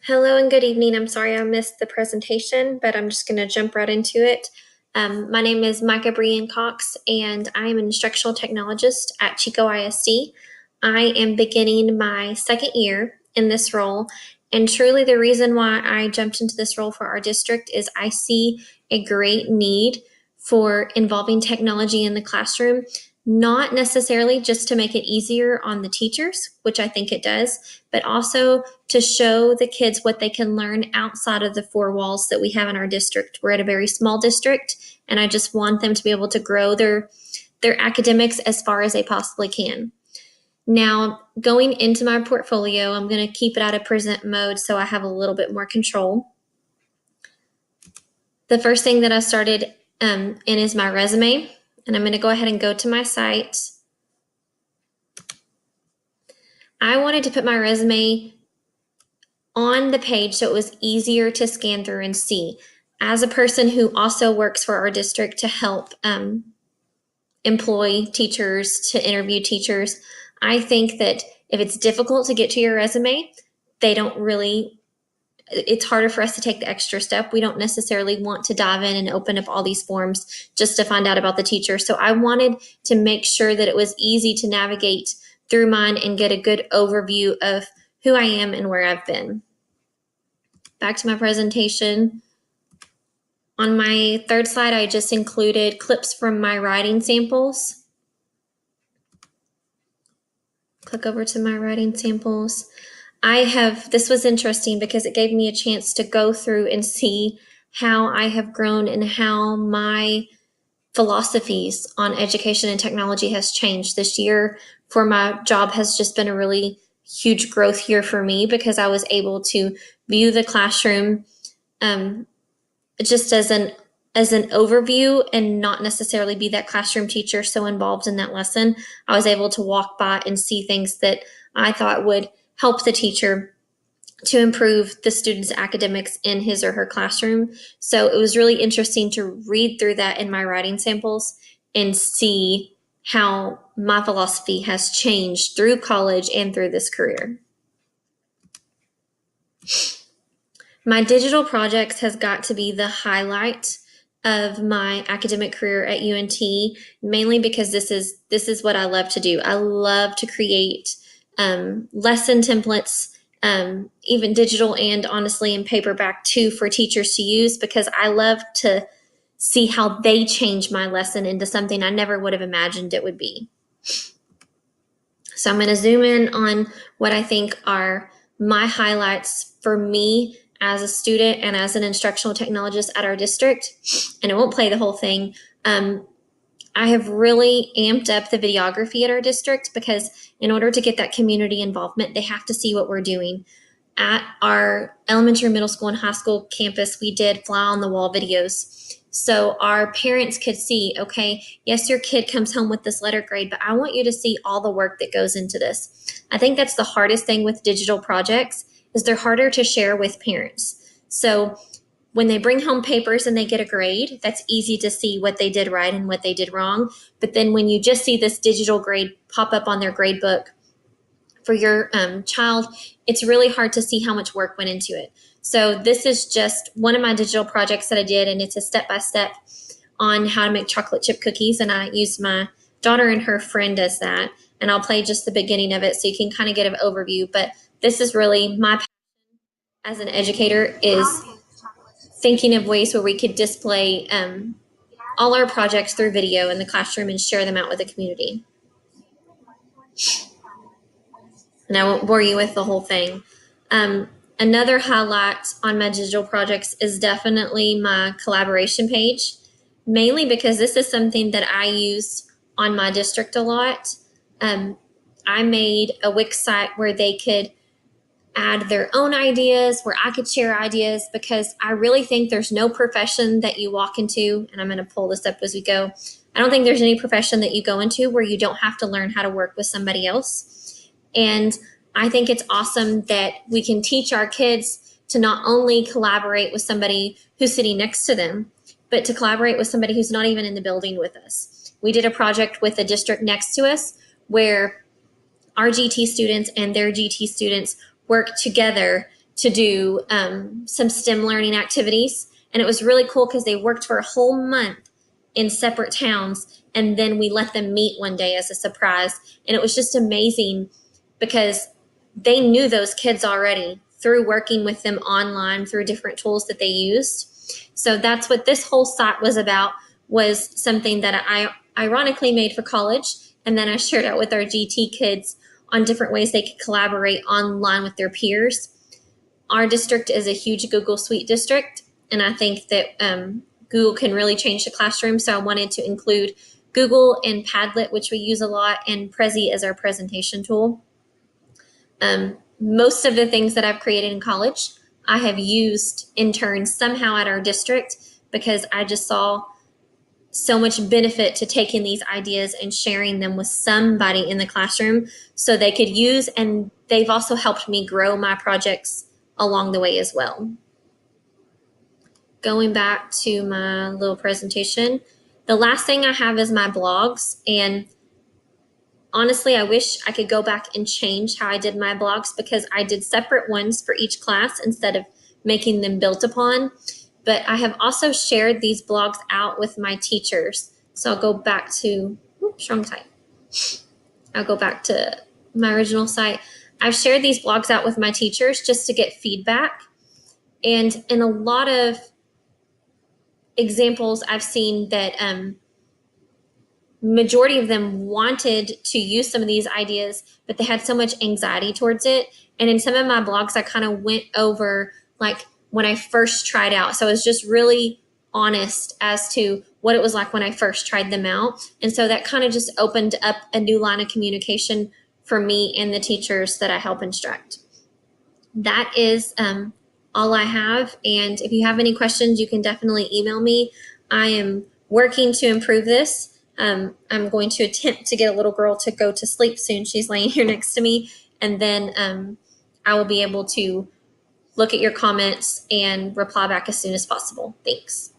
Hello and good evening. I'm sorry I missed the presentation, but I'm just going to jump right into it. My name is Micah Cox, and I'm an instructional technologist at Chico ISD. I am beginning my second year in this role, and truly the reason why I jumped into this role for our district is I see a great need for involving technology in the classroom, not necessarily just to make it easier on the teachers, which I think it does, but also to show the kids what they can learn outside of the four walls that we have in our district. We're at a very small district, and I just want them to be able to grow their academics as far as they possibly can. Now, going into my portfolio, I'm going to keep it out of present mode so I have a little bit more control. The first thing that I started in is my resume, and I'm going to go ahead and go to my site. I wanted to put my resume on the page so it was easier to scan through and see. As a person who also works for our district to help employ teachers, to interview teachers, I think that if it's difficult to get to your resume, it's harder for us to take the extra step. We don't necessarily want to dive in and open up all these forms just to find out about the teacher. So I wanted to make sure that it was easy to navigate through mine and get a good overview of who I am and where I've been. Back to my presentation. On my third slide, I just included clips from my writing samples. Click over to my writing samples. This was interesting because it gave me a chance to go through and see how I have grown and how my philosophies on education and technology has changed. This year for my job has just been a really huge growth year for me because I was able to view the classroom just as an overview and not necessarily be that classroom teacher so involved in that lesson. I was able to walk by and see things that I thought would help the teacher to improve the student's academics in his or her classroom. So it was really interesting to read through that in my writing samples and see how my philosophy has changed through college and through this career. My digital projects has got to be the highlight of my academic career at UNT, mainly because this is what I love to do. I love to create lesson templates, even digital and honestly in paperback too, for teachers to use, because I love to see how they change my lesson into something I never would have imagined it would be. So I'm going to zoom in on what I think are my highlights for me as a student and as an instructional technologist at our district, and I won't play the whole thing. I have really amped up the videography at our district because in order to get that community involvement, they have to see what we're doing. At our elementary, middle school, and high school campus, we did fly on the wall videos. So our parents could see, okay, yes, your kid comes home with this letter grade, but I want you to see all the work that goes into this. I think that's the hardest thing with digital projects is they're harder to share with parents. So when they bring home papers and they get a grade, that's easy to see what they did right and what they did wrong. But then when you just see this digital grade pop up on their grade book for your child, it's really hard to see how much work went into it. So this is just one of my digital projects that I did, and it's a step-by-step on how to make chocolate chip cookies, and I used my daughter and her friend as that, and I'll play just the beginning of it so you can kind of get an overview. But this is really my passion as an educator, is thinking of ways where we could display all our projects through video in the classroom and share them out with the community. And I won't bore you with the whole thing. Another highlight on my digital projects is definitely my collaboration page, mainly because this is something that I use on my district a lot. I made a Wix site where they could add their own ideas, where I could share ideas, because I really think there's no profession that you walk into, and I'm going to pull this up as we go. I don't think there's any profession that you go into where you don't have to learn how to work with somebody else. And I think it's awesome that we can teach our kids to not only collaborate with somebody who's sitting next to them, but to collaborate with somebody who's not even in the building with us. We did a project with a district next to us where our GT students and their GT students work together to do some STEM learning activities. And it was really cool because they worked for a whole month in separate towns. And then we let them meet one day as a surprise. And it was just amazing because they knew those kids already through working with them online through different tools that they used. So that's what this whole site was about, was something that I ironically made for college. And then I shared out with our GT kids on different ways they could collaborate online with their peers. Our district is a huge Google Suite district, and I think that Google can really change the classroom. So I wanted to include Google and Padlet, which we use a lot, and Prezi as our presentation tool. Most of the things that I've created in college, I have used in turn somehow at our district, because I just saw so much benefit to taking these ideas and sharing them with somebody in the classroom so they could use, and they've also helped me grow my projects along the way as well. Going back to my little presentation, the last thing I have is my blogs, and honestly, I wish I could go back and change how I did my blogs, because I did separate ones for each class instead of making them built upon. But I have also shared these blogs out with my teachers. So I'll go back to, strong site. I'll go back to my original site. I've shared these blogs out with my teachers just to get feedback. And in a lot of examples, I've seen that majority of them wanted to use some of these ideas, but they had so much anxiety towards it. And in some of my blogs, I kind of went over like when I first tried out. So I was just really honest as to what it was like when I first tried them out. And so that kind of just opened up a new line of communication for me and the teachers that I help instruct. That is all I have. And if you have any questions, you can definitely email me. I am working to improve this. I'm going to attempt to get a little girl to go to sleep soon. She's laying here next to me. And then I will be able to look at your comments and reply back as soon as possible. Thanks.